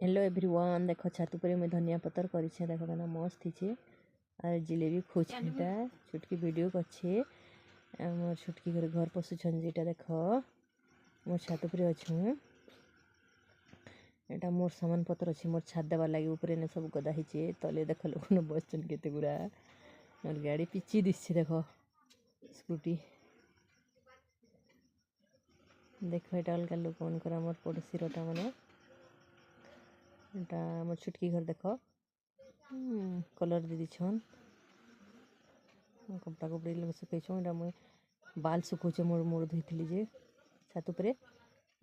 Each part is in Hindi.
हेलो एवरीवन देख छात पर मैं धनिया पतर कर देख कहना मस्त थी और जिलेबी खोजटा छुटकी वीडियो करछे मोर छुटकी घर पशुछन जेटा देख मोर छात पर अच्छे यहाँ मोर सामान पतर अच्छे मोर छात देवार लगे ऊपर ने सब गदा ही तले देख लोग बसचन केते गुड़ा मोर गाड़ी पिची दिशे देख स्कूटी देख ये अलग लोक मोर पड़ोशी रटा मैंने এটা আমার ছুটকি ঘর দেখ কলর দিয়ে দিছন কপড়া কপড়ি লোক শুকাইছন এটা মুই বাল শুকাউছে মোর মোড় ধুইଥିଲି যে ছাত উপরে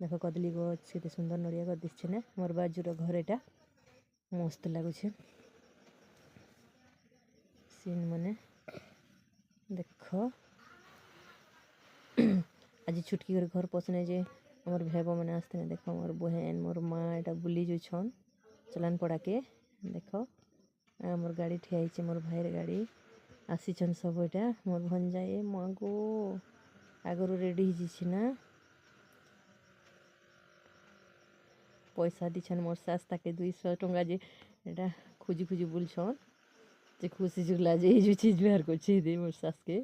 দেখ কদলী গছ কেতে সুন্দর নড়িয়া গছ দিচ্ছে না মোর বাজুর ঘর এটা মস্ত লাগুছে সিন মানে দেখ आज छुटकी घर पसने जे मोर भेब मैंने आसते ना देख मोर बहन मोर माँ एटा बुली जान चलान पड़ा के देख मोर गाड़ी ठिया है मोर भाईर गाड़ी आसीचन सब एटा मोर भंजाए मागो आगर रेडी ना पैसा दीछन मोर सास ताके 200 टंका जे एटा खुजी खुजी बुलछन जे खुशी जुगला जे जो चीज बाहर कर दे मोर सास के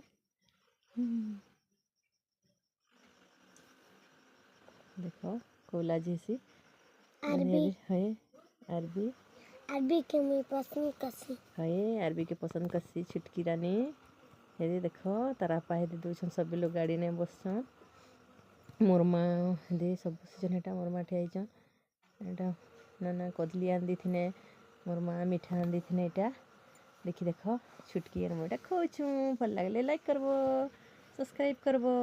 देखो कोला जैसी है अरबी के मैं पसंद कसी है अरबी के पसंद कसी छुटकी रानी हे देखो तारा पाए दे दूछन सब लोग गाड़ी ने बसछन मोर माँ दे सब बसछन एटा मोर माँ ठिया आइछन एटा नाना कदली आन दिथिने मोर माँ मिठा आन दिथिने एटा देखी देखो छुटकी और मोटा खोचू भल लागले लाइक करबो सब्सक्राइब करबो।